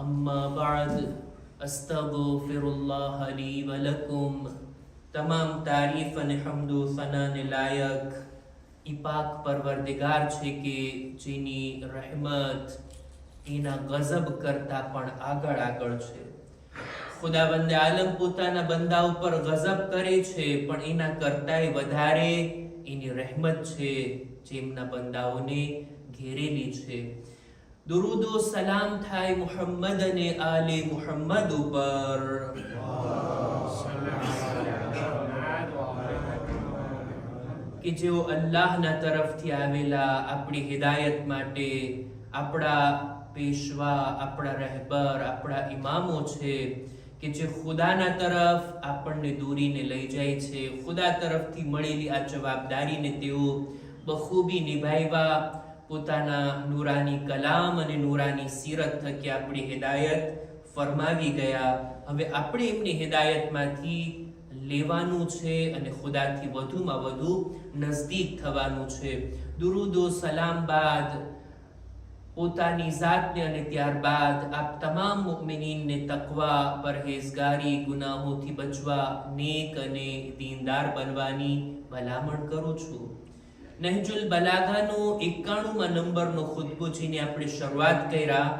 अम्मा बाद अस्तगफिरुल्लाह ली व लकुम। तमाम तारीफ અને હમદો સનાને લાયક ઈ પાક પરવરદિગાર છે કે જેની રહેમત એના ગઝબ કરતા પણ આગળ છે। ખુદાવંદે આલમ પોતાના બંદા ઉપર ગઝબ કરે છે, પણ એના કરતાંય વધારે એની રહેમત છે જેમના બંદાઓને ઘેરેલી છે। दुरूदो सलाम थाय मुहम्मद ने आले मुहम्मद ઉપર કે જેઓ અલ્લાહના તરફથી આવેલા આપણી હિદાયત માટે આપણા પેશવા, આપણા રહેબર, આપણા ઇમામો છે કે જે ખુદાના તરફ આપણને દોરીને લઈ જાય છે। ખુદા તરફથી મળેલી આ જવાબદારીને તેઓ બખૂબી નિભાવ્યા। પોતાના નૂરાની કલામ અને નૂરાની સીરત થકી આપણી હિદાયત ફરમાવી ગયા। હવે આપણે એમની હિદાયતમાંથી લેવાનું છે અને ખુદાથી વધુમાં વધુ નજદીક થવાનું છે। દુરૂદો સલામ બાદ પોતાની જાતને અને ત્યારબાદ આપ તમામ મુઅમિનીનને તકવા, પરહેઝગારી, ગુનાહોથી બચવા, નેક અને દીનદાર બનવાની ભલામણ કરું છું। નહજુલ બલાગાનો 91મા નંબરનો ખુતબો જેની આપણે શરૂઆત કર્યા,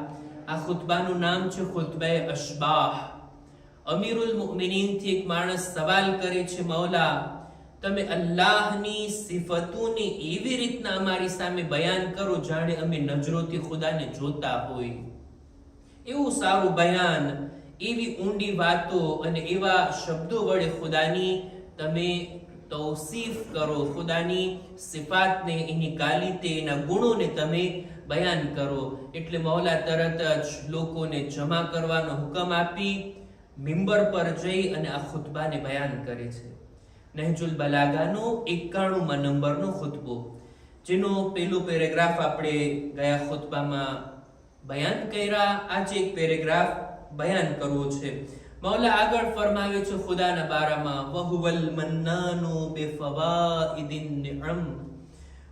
આ ખુતબાનું નામ છે ખુતબા અશબાહ। અમીરુલ મુઅમિનીનથી એક માણસ સવાલ કરે છે, મૌલા તમે અલ્લાહની સિફતોને એવી રીતના અમારી સામે બયાન કરો જાણે અમે નજરોથી ખુદાને જોતા હોય। એવું સારું બયાન, એવી ઊંડી વાતો અને એવા શબ્દો વડે ખુદાની તમે તૌસીફ કરો, ખુદાની સિફાતને, એની કાલિતે, એના ગુણોને તમે બયાન કરો। એટલે મૌલા તરત જ લોકોને જમા કરવાનો હુકમ આપી મિંબર પર જઈ અને આ ખુતબાને બયાન કરે છે। નહજુલ બલાગાનો 91મા નંબરનો ખુતબો, જેનો પહેલો પેરેગ્રાફ આપણે ગયા ખુતબામાં બયાન કર્યા। આજે એક પેરેગ્રાફ બયાન કરવો છે। મૌલા આગળ ફરમાવે છે ખુદાના બારામાં, વહુવલ મન્નાનુ બિફવાઇદિન નિઅમ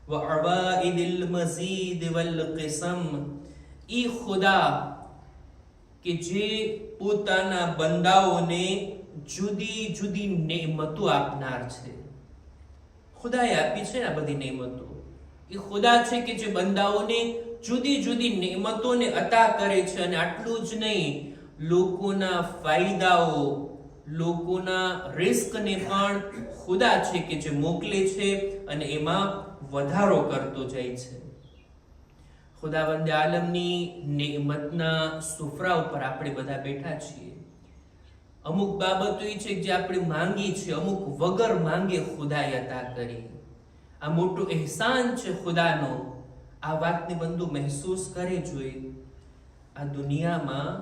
વઅવાઇદિલ મઝીદ વલ કિસમ। ઈ ખુદા કે જે પોતાના બંદાઓને જુદી જુદી નેમતો આપનાર છે। ખુદાએ આપી છે આ બધી નેમતો। એ ખુદા છે કે જે બંદાઓને જુદી જુદી નેમતોને અતા કરે છે, અને આટલું જ નહીં, લોકોના ફાયદાઓ, લોકોના રિસ્કને પણ ખુદા છે કે જે મોકલે છે અને એમાં વધારો કરતો જાય છે। ખુદાવંદે આલમની નેમતના સુફરા ઉપર આપણે બધા બેઠા છીએ। અમુક બાબતો એ છે જે આપણે માંગી છે, અમુક વગર માંગે ખુદાએ અતા કરી। આ મોટો અહેસાન છે ખુદાનો। આ વાતને બંદો મહેસૂસ કરે જોઈએ। આ દુનિયામાં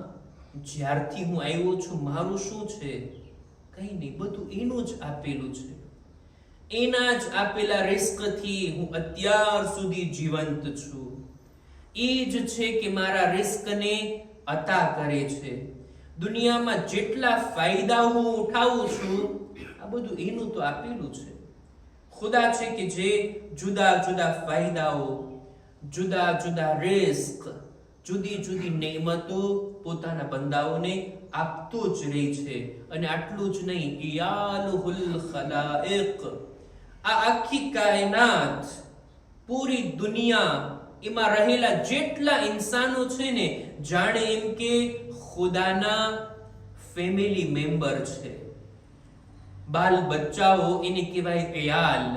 જ્યારથી હું આવ્યો છું મારું શું છે? કંઈ નહીં, બધું એનું જ આપેલું છે। એના જ આપેલા રિસ્કથી હું અત્યાર સુધી જીવંત છું। એ જ છે કે મારા રિસ્કને અતા કરે છે। દુનિયામાં જેટલા ફાયદા હું ઉઠાવું છું, આ બધું એનું તો આપેલું છે। ખુદા છે કે જે જુદા જુદા ફાયદાઓ, જુદા જુદા રિસ્ક, જુદી જુદી નેમતો પોતાના બંદાઓને આપતો જ રહે છે। અને આટલું જ નહીં, ઇયાલુહુલ ખલાઇક, આ આખી કાયનાત, પૂરી દુનિયા, એમાં રહેલા જેટલા ઇન્સાનો છે ને, જાણે એમ કે ખુદાના ફેમિલી મેમ્બર છે। બાલ બચ્ચાઓ એને કહેવાય ઇયાલ।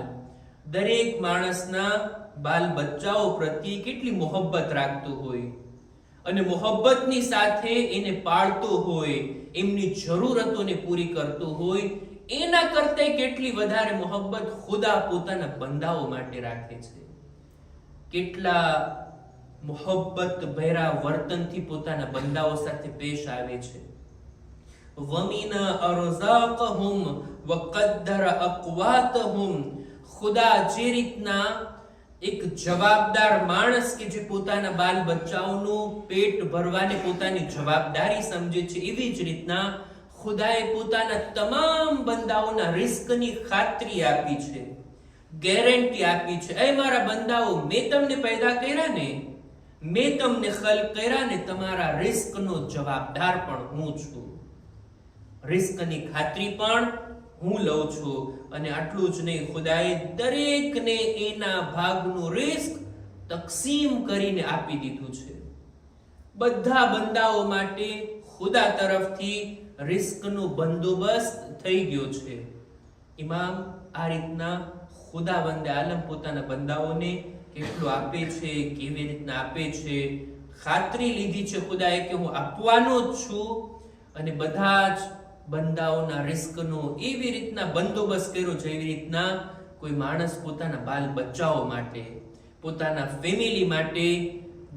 દરેક માણસના બાલ બચ્ચાઓ પ્રત્યે કેટલી મોહબ્બત રાખતો હોય, અને મોહબ્બતની સાથે એને પાળતો હોય, એમની જરૂરતોને પૂરી કરતો હોય, એના કરતા કેટલી વધારે મોહબ્બત ખુદા પોતાના બંદાઓ માટે રાખે છે। કેટલા મોહબ્બત ભર્યા વર્તનથી પોતાના બંદાઓ સાથે પેશ આવે છે। વમિન અરઝાકહુમ વકદ્દર અક્વાતહુમ, ખુદા જે રીતના એક જવાબદાર માણસ કે જે પોતાના બાલ બચ્ચાઓનું પેટ ભરવાને પોતાની જવાબદારી સમજે છે, એવી જ રીતના ખુદાએ પોતાના તમામ બંદાઓના રિસ્કની ખાતરી આપી છે, ગેરંટી આપી છે। એ મારા બંદાઓ, મેં તમને પેદા કર્યા ને, મેં તમને ખલ્ક કર્યા ને તમારા રિસ્કનો જવાબદાર પણ હું છું. રિસ્કની ખાતરી પણ હું લઉં છું. અને આટલું જ નહીં, ખુદાએ દરેકને એના ભાગનું રિસ્ક તકસીમ કરીને આપી દીધું છે. બધા બંદાઓ માટે ખુદા તરફથી રિસ્કનો બંદોબસ્ત થઈ ગયો છે. ઇમામ આ રીતના ખુદાવંદે આલમ પોતાના બંદાઓને કેટલું આપે છે, કેવી રીતના આપે છે, ખાતરી લીધી છે ખુદાએ કે હું આપવાનો જ છું. અને બધા જ બંદાઓના રિસ્કનો એવી રીતના બંદોબસ્ત કર્યો જેવી રીતના કોઈ માણસ પોતાના બાલ બચ્ચાઓ માટે, પોતાના ફેમિલી માટે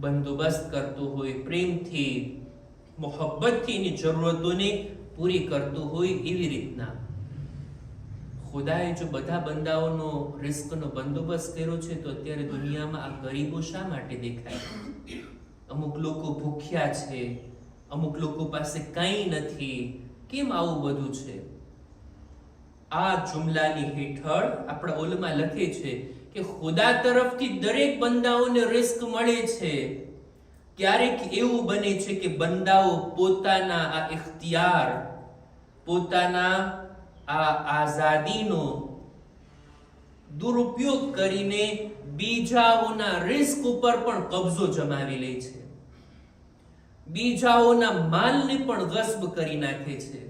બંદોબસ્ત કરતો હોય, પ્રેમથી, મોહબ્બતથી એની જરૂરતોને પૂરી કરતો હોય, એવી રીતના ખુદાએ જો બધા બંદાઓનો રિસ્કનો બંદોબસ્ત કર્યો છે, તો અત્યારે દુનિયામાં આ ગરીબો શા માટે દેખાય? અમુક લોકો ભૂખ્યા છે, અમુક લોકો પાસે કંઈ નથી. કેમ આવું બધું છે? આ જુમલાની હેઠળ આપણા ઓલમાં લખે છે કે ખુદા તરફથી દરેક બંદાઓને રિસ્ક મળે છે. ક્યારેક એવું બને છે કે બંદાઓ પોતાના આ ઇખ્તિયાર, પોતાના આ આઝાદીનો દુરુપયોગ કરીને બીજાઓના રિસ્ક ઉપર પણ કબજો જમાવી લે છે, બીજાઓના માલને પણ ગસ્બ કરી નાખે છે.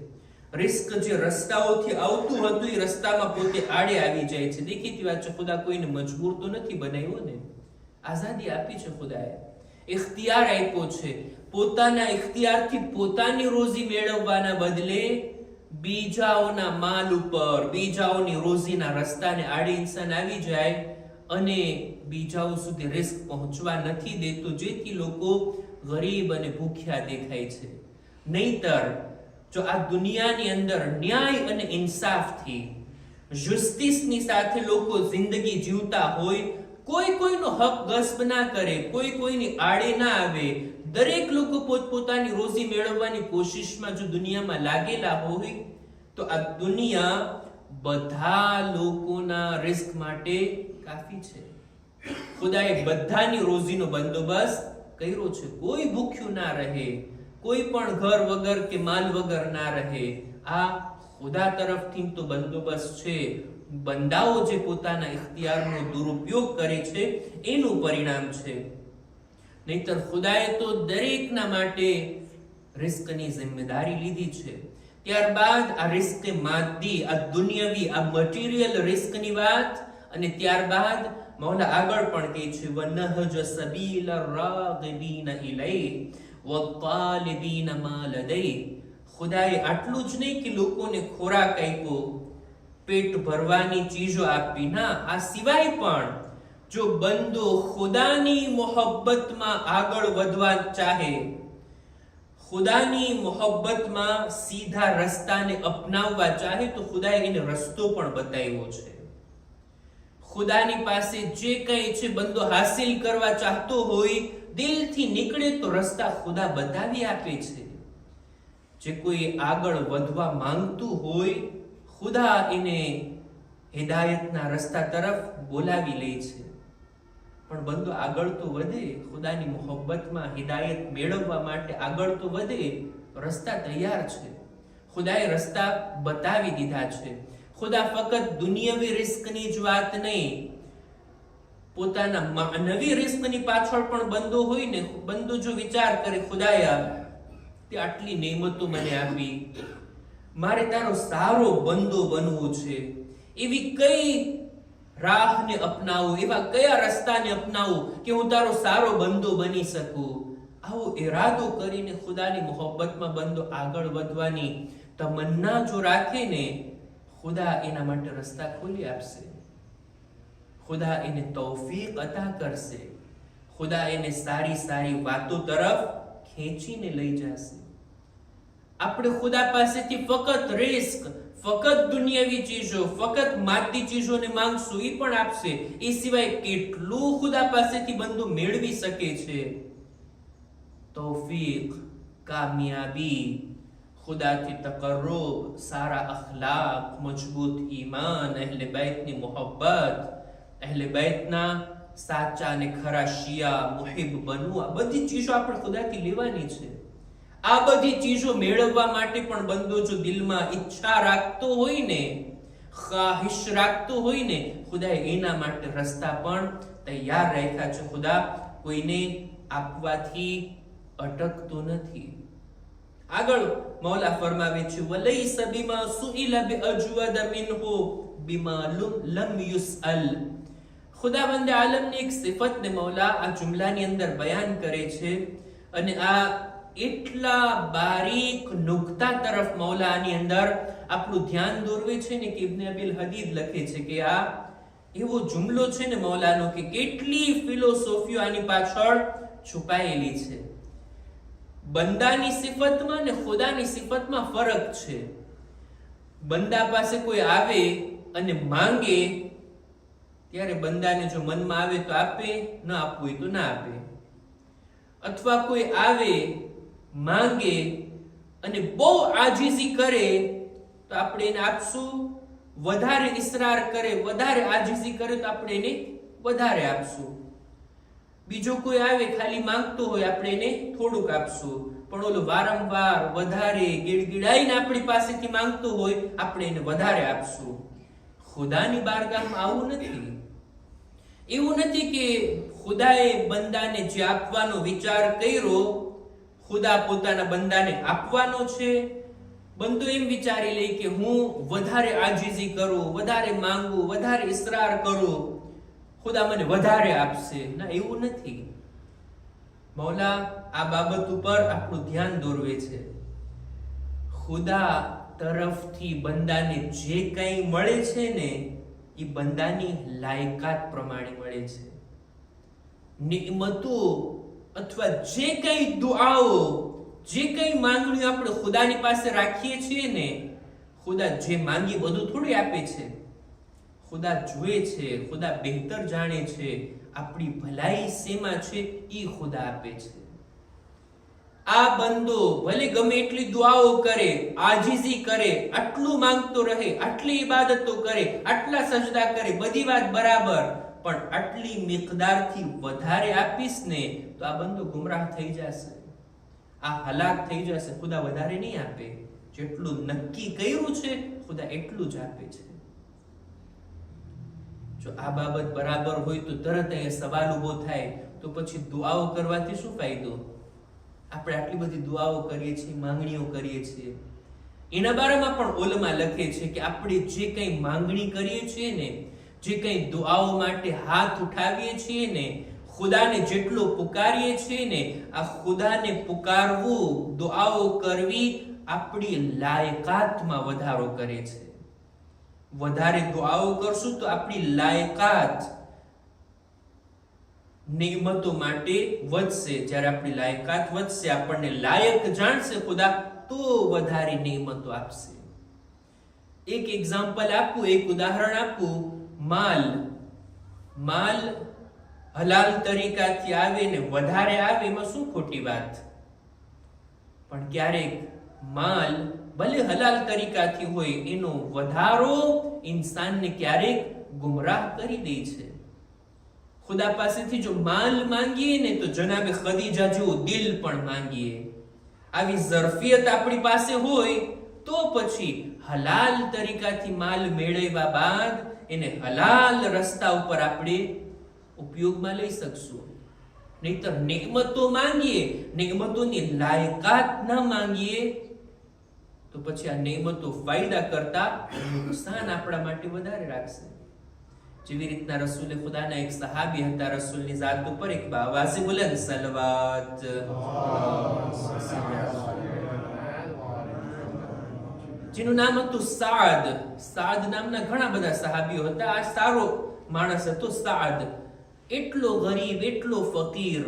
રિસ્ક જે રસ્તાઓથી આવતું હતું એ રસ્તામાં પોતે આડે આવી જાય છે. દેખીતી વાત છે, ખુદા કોઈને મજબૂર તો નથી બનાવ્યો ને. આઝાદી આપી છે ખુદાએ, ઇખ્તિયાર આપ્યો છે. પોતાના ઇખ્તિયારથી પોતાની રોજી મેળવવાના બદલે બીજાઓના માલ ઉપર, બીજાઓની રોજીના રસ્તાને આડે ઇન્સાન આવી જાય અને બીજાઓ સુધી રિસ્ક પહોંચવા નથી દેતો, જેથી લોકો ગરીબ અને ભૂખ્યા દેખાય છે. નહીતર જો આ દુનિયાની અંદર ન્યાય અને ઇન્સાફથી, જસ્ટિસની સાથે લોકો જિંદગી જીવતા હોય, કોઈ કોઈનો હક ગસ્બ ના કરે, કોઈ કોઈની આડે ના આવે, દરેક લોકો પોતપોતાની રોજી મેળવવાની કોશિશમાં જો દુનિયામાં લાગેલા હોય, તો આ દુનિયા બધા લોકોના રિસ્ક માટે કાફી છે. ખુદાએ બધાની રોજીનો બંદોબસ્ત કર્યો છે. કોઈ ભૂખ્યું ના રહે, કોઈ પણ ઘર વગર કે માલ વગર ના રહે. આ ખુદા તરફથી તો બંદોબસ્ત છે. બંદાઓ જે પોતાના ઇખ્તિયારનો દુરુપયોગ કરે છે એનું પરિણામ છે. નહીતર ખુદાએ તો દરેકના માટે રિસ્કની જિમ્મેદારી લીધી છે. ત્યારબાદ આ રિસ્ક માદી, આ દુનિયાવી, આ મટીરિયલ રિસ્કની વાત, અને ત્યારબાદ મૌલા આગળ પણ કહે છે વનહજ સબીલ રાગિબીન ઇલૈહ વત્તાલિબીન મા લદૈહ. ખુદાએ આટલું જ નહીં કે લોકોને ખોરાક આપ્યો, પેટ ભરવાની ચીજો આપી, ના, આ સિવાય પણ જો બંદો ખુદાની મોહબ્બતમાં આગળ વધવા ચાહે, ખુદાની મોહબ્બતમાં સીધા રસ્તાને અપનાવવા ચાહે, તો ખુદાએ એને રસ્તો પણ બતાવ્યો છે. ખુદાની પાસે જે કંઈ છે બંદો હાસિલ કરવા ચાહતો હોય, દિલથી નીકળે તો રસ્તા ખુદા બતાવી આપે છે. જે કોઈ આગળ વધવા માંગતું હોય, ખુદા એને હિદાયતના રસ્તા તરફ બોલાવી લે છે. પણ બંદો આગળ તો વધે, ખુદાની મોહબ્બતમાં હિદાયત મેળવવા માટે આગળ તો વધે, રસ્તા તૈયાર છે. ખુદાએ રસ્તા બતાવી દીધા છે. ખુદા ફક્ત દુનિયાવી રિસ્કની જ વાત નહીં, પોતાના માનવી રિસ્કની પાછળ પણ બંદો હોય ને, બંદો જો વિચાર કરે ખુદાયા તે આટલી નેમતો મને આપી, મારે તારો સારો બંદો બનવું છે, એવી કઈ રાહને અપનાવું, એવા કયા રસ્તાને અપનાવું કે હું તારો સારો બંદો બની શકું. આવો ઈરાદો કરીને ખુદાની મોહબ્બતમાં બંદો આગળ વધવાની તમન્ના જો રાખે ને, ખુદા એના માટે રસ્તા ખોલી આપશે. ખુદા એને તૌફીક અતા કરશે. ખુદા એને સારી સારી વાતો તરફ ખેંચીને લઈ જશે. આપણે ખુદા પાસેથી ફક્ત રિસ્ક, ફક્ત દુનિયાવી ચીજો, ફક્ત માદી ચીજોને માંગશું, એ પણ આપશે. એ સિવાય કેટલું ખુદા પાસેથી બંદો મેળવી શકે છે. તૌફીક, કામયાબી, ખુદાથી તકર્રુબ, સારા અખલાક, મજબૂત ઈમાન, અહેલે બેતની મોહબ્બત, અહેલે બેતના સાચા અને ખરા શિયા મુહિબ બનવું, આ બધી ચીજો આપણે ખુદાથી લેવાની છે. આ બધી ચીજો મેળવવા માટે પણ બંદો જો દિલમાં ઈચ્છા રાખતો હોય ને, ખ્વાહિશ રાખતો હોય ને, ખુદાએ એના માટે રસ્તા પણ તૈયાર રાખ્યા છે. ખુદા કોઈને આપવાથી અટકતો નથી. આગળ મૌલા ફરમાવે છે, વલૈસ બિમા સુઇલા બિઅજવદ મિનહુ બિમા લમ યુસઅલ. ખુદાવંદ આલમની એક સિફતને મૌલા આ જુમલાની અંદર બયાન કરે છે, અને આ એટલા બારીક નુક્તા તરફ મૌલા આની અંદર આપણું ધ્યાન દોરવે છે ને કે ઇબ્ન અબીલ હદીદ લખે છે કે આ એવો જુમલો છે ને મૌલાનો કે કેટલી ફિલોસોફીઓ આની પાછળ છુપાયેલી છે. બંદાની સિફતમાં ને ખુદાની સિફતમાં ફરક છે. બંદા પાસે કોઈ આવે અને માંગે ત્યારે બંદાને જો મનમાં આવે તો આપે, ન આપવું હોય તો ના આપે. અથવા કોઈ આવે માંગે અને બહુ આજીઝી કરે તો આપણે એને આપશું, વધારે ઇસરાર કરે, વધારે આજીઝી કરે તો આપણે એને વધારે આપશું. બીજો કોઈ આવે ખાલી માંગતો હોય આપણે એને થોડુંક આપશું. પણ ઓલો વારંવાર વધારે ગીડગીડાઈને આપણી પાસેથી માંગતો હોય આપણે એને વધારે આપશું. ખુદાની બારગાહમાં આવું નથી. એવું નથી કે ખુદાએ બંદાને જે આપવાનો વિચાર કર્યો, ખુદા પોતાના બંદાને આપવાનો છે, બંદો એમ વિચારી લે કે હું વધારે આજીઝી કરું, વધારે માંગુ, વધારે ઇસરાર કરું, ખુદા મને વધારે આપશે. ના, એવું નથી. મૌલા આ બાબત ઉપર આપણું ધ્યાન દોરવે છે. ખુદા તરફથી બંદાને જે કંઈ મળે છે ને એ બંદાની લાયકાત પ્રમાણે મળે છે. નિમતો અથવા જે કંઈ દુઆઓ, જે કંઈ માંગણીઓ આપણે ખુદાની પાસે રાખીએ છીએ ને, ખુદા જે માંગી બધું થોડી આપે છે. ખુદા જુએ છે, ખુદા બહેતર જાણે છે, આપણી ભલાઈ શેમાં છે એ ખુદા આપે છે. આ બંદો ભલે ગમે એટલી દુઆઓ કરે, આજીઝી કરે, આટલું માંગતો રહે, આટલી ઇબાદતો કરે, આટલા સજદા કરે, બધી વાત બરાબર, પણ આટલી મિકદારથી વધારે આપીશ ને તો આ બંદો ગુમરાહ થઈ જશે, આ હલાક થઈ જશે. ખુદા વધારે નહીં આપે. જેટલું નક્કી કર્યું છે ખુદા એટલું જ આપે છે. જો આ બાબત બરાબર હોય તો તરત અહીંયા સવાલ ઉભો થાય, તો પછી દુઆઓ કરવાથી શું ફાયદો? આપણે આટલી બધી દુઆઓ કરીએ છીએ, માંગણીઓ કરીએ છીએ, એના બારામાં પણ ઓલમાં લખે છે કે આપણે જે કંઈ માંગણી કરીએ છીએ ને, જે કંઈ દુઆઓ માટે હાથ ઉઠાવીએ છીએ ને, ખુદાને જેટલો પુકારીએ છીએ ને, આ ખુદાને પુકારવું, દુઆઓ કરવી આપણી લાયકાતમાં વધારો કરે છે. વધારે દુઆઓ કરશું તો આપણી લાયકાત નિમતો માટે વધશે. જ્યારે આપણી લાયકાત વધશે, આપણને લાયક જાણશે ખુદા, તો વધારે નિમતો આપશે. એક એક્ઝામ્પલ આપું, એક ઉદાહરણ આપું. માલ હલાલ તરીકાથી આવે ને વધારે આવે એમાં શું ખોટી વાત? પણ ક્યારેક માલ ભલે હલાલ તરીકાથી હોય, એનો વધારો ઇન્સાનને ક્યારેક ગુમરાહ કરી દે છે. ખુદા પાસેથી જો માલ માંગીએ ને તો જનાબે ખદીજા જેવું દિલ પણ માંગીએ. આવી ઝરફિયત આપણી પાસે હોય તો પછી હલાલ તરીકાથી માલ મેળવ્યા બાદ એને હલાલ રસ્તા ઉપર આપણે ઉપયોગમાં લઈ શકશું. નહીતર નિમતો માંગીએ, નિમતોની લાયકાત ના માંગીએ તો પછી આ નિમતો ફાયદા કરતા નુકસાન આપણા માટે વધારે રાખશે. જેવી રીતના રસૂલે ખુદાના એક સહાબી હતા, રસૂલની ઝાત ઉપર એક બાવાઝે બુલંદ સલવાત, જેનું નામ હતું સાદ. સાદ નામના ઘણા બધા સહાબીઓ હતા. આ સારો માણસ હતો સાદ. એટલો ગરીબ, એટલો ફકીર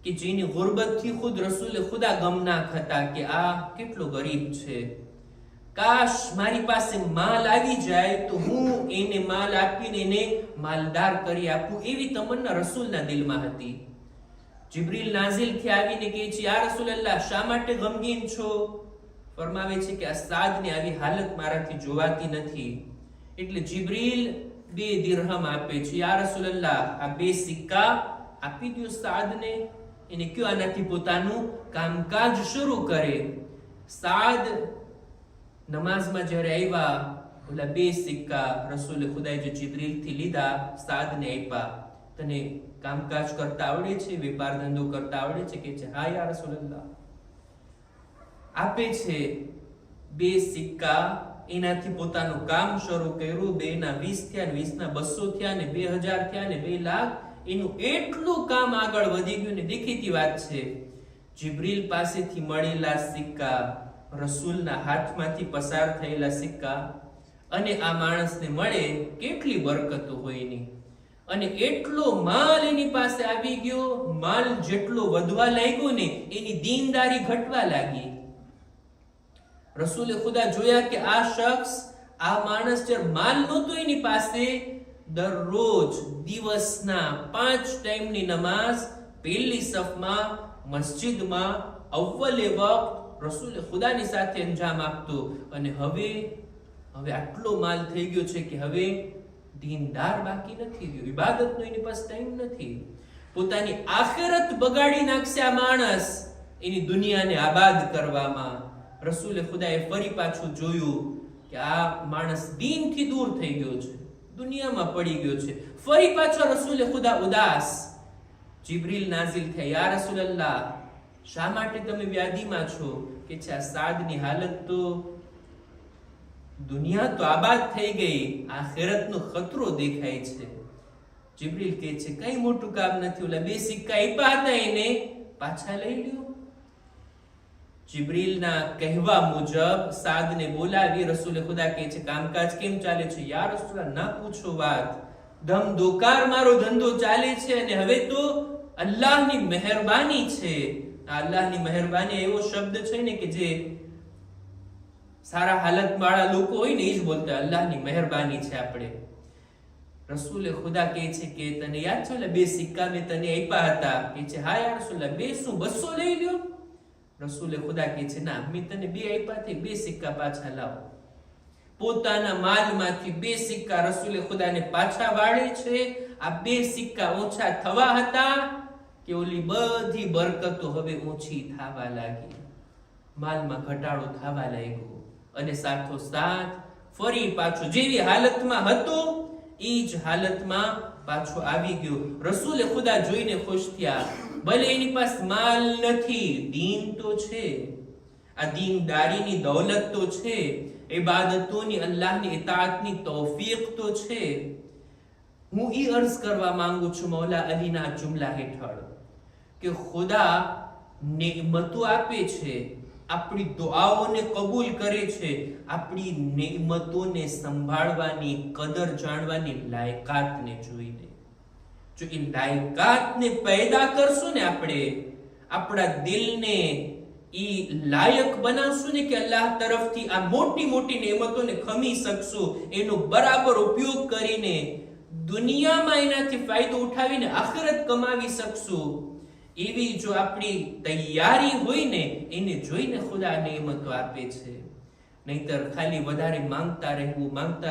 કે જેની ગુરબતથી ખુદ રસૂલે ખુદા ગમનાક હતા કે આ કેટલો ગરીબ છે. કાશ મારી પાસે માલ આવી જાય તો હું એને માલ આપીને એને માલદાર કરી આપું, એવી તમન્ના રસૂલના દિલમાં હતી. જિબ્રીલ નાઝિલ થી આવીને કહે છે, યા રસૂલલ્લાહ, શા માટે ગમગીન છો? ફરમાવે છે કે આ સાદની આવી હાલત મારાથી જોવાતી નથી. એટલે જિબ્રીલ 2 દિરહમ આપે છે. યા રસૂલલ્લાહ, આ 2 સિક્કા આપી દો સાદને. એને કયો આનાથી પોતાનું કામકાજ શરૂ કરે. સાદ નમાઝમાં જ્યારે આવ્યા, ઓલા 2 સિક્કા રસૂલ ખુદાએ જે જિબ્રીલ થી લીધા સાદને આપ્યા. તને કામકાજ કરતા આવડે છે? વેપાર ધંધો કરતા આવડે છે? કે છે હા યા રસૂલલ્લાહ. આપે છે 2 સિક્કા. એનાથી પોતાનું કામ શરૂ કર્યું. 2 ના 20 થયા, 20 ના 200 થયા, ને 2000 થયા, ને 2 લાખ. એનું એટલું કામ આગળ વધી ગયું. ને દેખીતી વાત છે, જિબ્રીલ પાસેથી મળેલા સિક્કા, રસૂલના હાથમાંથી પસાર થયેલા સિક્કા, અને આ માણસને મળે, કેટલી બરકતો હોય એની. અને એટલો માલ એની પાસે આવી ગયો. માલ જેટલો વધવા લાગ્યો ને, એની દીનદારી ઘટવા લાગી. રસૂલે ખુદા જોયા કે આ શખ્સ, આ માણસ જ્યારે માલ નહોતો એની પાસે, દરરોજ દિવસના 5 ટાઈમની નમાઝ પહેલી સફમાં મસ્જિદમાં અવ્વલે વક્ત રસૂલે ખુદાની સાથે અંજામ આપતો. અને હવે આટલો માલ થઈ ગયો છે કે હવે દીનદાર બાકી નથી રહ્યો. ઇબાદતનો એની પાસે ટાઈમ નથી. પોતાની આખિરત બગાડી નાખશે આ માણસ એની દુનિયાને આબાદ કરવામાં. રસૂલે ખુદાએ ફરી પાછું જોયું કે આ માણસ દીનથી દૂર થઈ ગયો છે, દુનિયામાં પડી ગયો છે. ફરી પાછો રસૂલે ખુદા ઉદાસ. જિબ્રીલ નાઝિલ થયા. યા રસૂલલ્લાહ, શા માટે તમે વ્યાધિમાં છો? કે છે આ સાદની હાલત તો, દુનિયા તો આબાદ થઈ ગઈ, આખિરતનો ખતરો દેખાય છે. જિબ્રીલ કહે છે કઈ મોટું કામ નથી, ઓલા 2 સિક્કા આપ્યા હતા એને પાછા લઈ લ્યો. જિબ્રીલના કહેવા મુજબ સાદને બોલાવી રસૂલે ખુદા કહે છે કામકાજ કેમ ચાલે છે? યા રસૂલલ્લાહ, ના પૂછો વાત, ધમધોકાર મારો ધંધો ચાલે છે. અને હવે તો અલ્લાહની મહેરબાની છે. અલ્લાહની મહેરબાની એવો શબ્દ છે ને કે જે સારા હાલત વાળા લોકો હોય ને એ જ બોલતા, અલ્લાહની મહેરબાની છે આપણે. રસૂલે ખુદા કહે છે કે તને યાદ છે ઓલા 2 સિક્કા મેં તને આપ્યા હતા? કે છે હા યા રસૂલલ્લાહ. 2 શું 200 લઈ લ્યો? રસૂલે ખુદા કહે છે ના, મેં તને 2 આપ્યા છે, 2 સિક્કા પાછા લાવો. પોતાના માલમાંથી 2 સિક્કા રસૂલે ખુદાને પાછા વાળે છે. આ 2 સિક્કા ઓછા થવા હતા કે ઓલી બધી બરકતો હવે ઓછી થવા લાગી. માલમાં ઘટાડો થવા લાગ્યો. અને સાથોસાથ ફરી પાછો જેવી હાલતમાં હતો એ જ હાલતમાં પાછો આવી ગયો. રસૂલે ખુદા જોઈને ખુશ થયા. ભલે એની પાસે માલ નથી, દીન તો છે. આ દીનદારીની દૌલત તો છે, ઇબાદતોની અલ્લાહની ઇતાઅતની તૌફીક તો છે. હું ઈ અર્ઝ કરવા માંગુ છું મૌલા અલીના જુમલા હેઠળ કે ખુદા નેમતો આપે છે, આપણી દુઆઓને કબૂલ કરે છે. આપણી નેમતોને સંભાળવાની, કદર જાણવાની લાયકાતને જોઈને, જો એ લાયકાતને પેદા કરશું ને આપણે, આપણા દિલને ઈ લાયક બનાવશું ને કે અલ્લાહ તરફથી આ મોટી મોટી નેમતોને ખમી શકશું, એનો બરાબર ઉપયોગ કરીને દુનિયામાં એનાથી ફાયદો ઉઠાવીને આખિરત કમાવી શકશું, એવી જો આપણી તૈયારી હોય ને, એને જોઈને ખુદા નેમતો આપે છે. નહીતર ખાલી વધારે માંગતા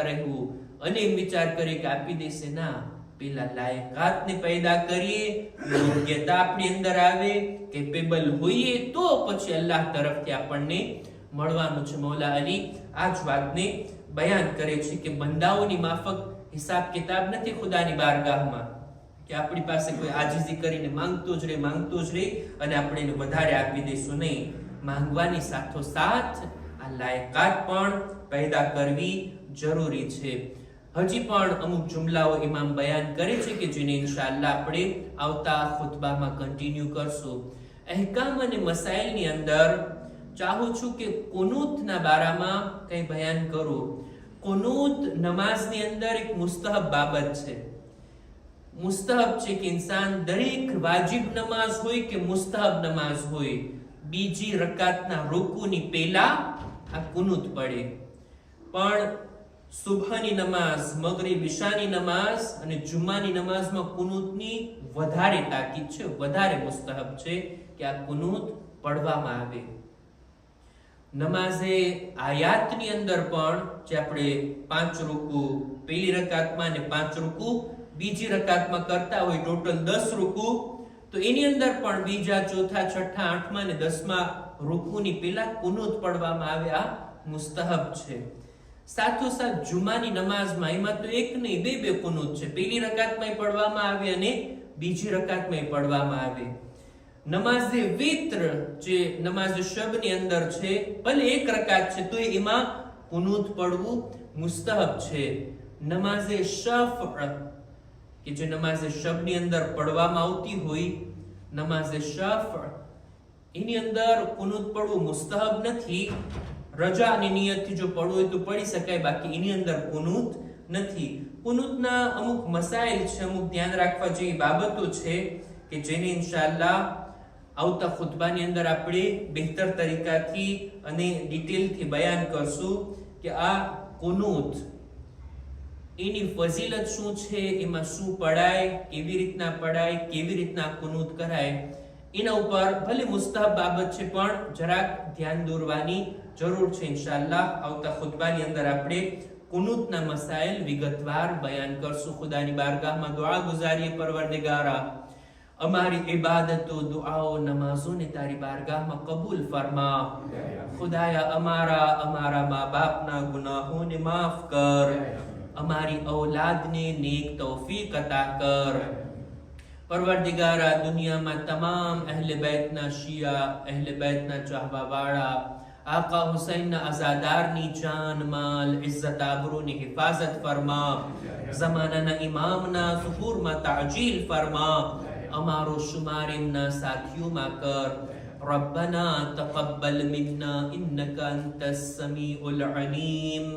રહેવું અને એમ વિચાર કરીએ કે આપી દેશે, ના. પેલા લાયકાતને પેદા કરીએ, યોગ્યતા આપણી અંદર આવે, કેપેબલ હોઈએ તો પછી અલ્લાહ તરફથી આપણને મળવાનું છે. મૌલા અલી આ જ વાતને બયાન કરે છે કે બંદાઓની માફક હિસાબ કિતાબ નથી ખુદાની બારગાહમાં, કે આપણી પાસે કોઈ આજીજી કરીને માંગતો જ રહે અને આપણે એને વધારે આપી દઈશું. નહીં, માંગવાની સાથોસાથ આ લાયકાત પણ પેદા કરવી જરૂરી છે. હજી પણ અમુક જુમલાઓ ઇમામ બયાન કરે છે કે જેને ઇન્શાઅલ્લાહ આપણે આવતા ખુતબામાં કન્ટિન્યુ કરશું. અહેકામ અને મસાઇલની અંદર ચાહું છું કે કુનૂતના બારામાં કંઈ બયાન કરું. કુનૂત નમાઝની અંદર એક મુસ્તહબ બાબત છે. મુસ્તહબ છે કે ઇન્સાન દરેક વાજિબ નમાઝ હોય કે મુસ્તહબ નમાઝ હોય, બીજી રકાતના રૂકુની પહેલા આ કુનૂત પડે. પણ સુબહની નમાઝ, મગરિબ ઇશાની નમાઝ અને જુમ્માની નમાઝમાં કુનૂતની વધારે તાકીદ છે, વધારે મુસ્તહબ છે કે આ કુનૂત પડવામાં આવે. નમાઝે આયાતની અંદર પણ જે આપણે 5 રૂકુ પહેલી રકાતમાં અને 5 રૂકુ બીજી રકાતમાં કરતા હોય, ટોટલ 10 રૂકુ, તો એની અંદર પણ બીજા, ચોથા, છઠ્ઠા, આઠમા અને 10મા રૂકુની પહેલા કુનૂત પડવામાં આવે. આ મુસ્તહબ છે. સાથોસાથ જુમાની નમાઝમાં એમાં તો એક નહીં, બે કુનૂત છે. પહેલી રકાતમાં પડવામાં આવે અને બીજી રકાતમાં પડવામાં આવે. નમાઝે વિત્ર જે નમાઝે શબની અંદર છે, ભલે એક રકાત છે તો એમાં કુનૂત પડવું મુસ્તહબ છે. નમાઝે શફ કે જે નમાઝે શબની અંદર પડવામાં આવતી હોય, નમાઝે શફ એની અંદર કુનૂત પડવું મુસ્તહબ નથી. રજાની નિયતથી જો પડવું હોય તો પડી શકાય, બાકી એની અંદર કુનૂત નથી. કુનૂતના અમુક મસાઇલ છે, અમુક ધ્યાન રાખવા જેવી બાબતો છે કે જેને ઇન્શાઅલ્લાહ આવતા ખુતબાની અંદર આપણે બહેતર તરીકાથી અને ડિટેલથી બયાન કરશું કે આ કુનૂત એની ફઝીલત શું છે, એમાં શું પડાય, કેવી રીતના પડાય, કેવી રીતના કુનૂત કરાય, એના ઉપર ભલે મુસ્તહબ બાબત છે પણ જરાક ધ્યાન દોરવાની જરૂર છે. ઇન્શાઅલ્લાહ આવતા ખુતબાની અંદર આપણે કુનૂતના મસાઇલ વિગતવાર બયાન કરશું. ખુદાની બારગાહમાં દુઆ ગુજારીએ, પરવરદિગારા અમારી ઇબાદતો, દુઆઓ, નમાઝોને તારી બારગાહમાં કબૂલ ફરમા. ખુદાયા અમારા મા બાપના ગુનાહોને માફ કર. અમારી ઔલાદને નેક તૌફીક અતા કર. પરવરદિગારા દુનિયામાં તમામ અહેલે બેતના શિયા, અહેલે બેતના ચાહવાવાળા, આકા હુસૈનના અઝાદારની જાન, માલ, ઇઝ્ઝત, આબરૂની હિફાઝત ફરમા. ઝમાનાના ઇમામના ઝુહૂરમાં તાજીલ ફરમા. અમારો શુમાર એમના સાથીઓમાં કર. ربنا تقبل منا إنك أنت السميع العليم.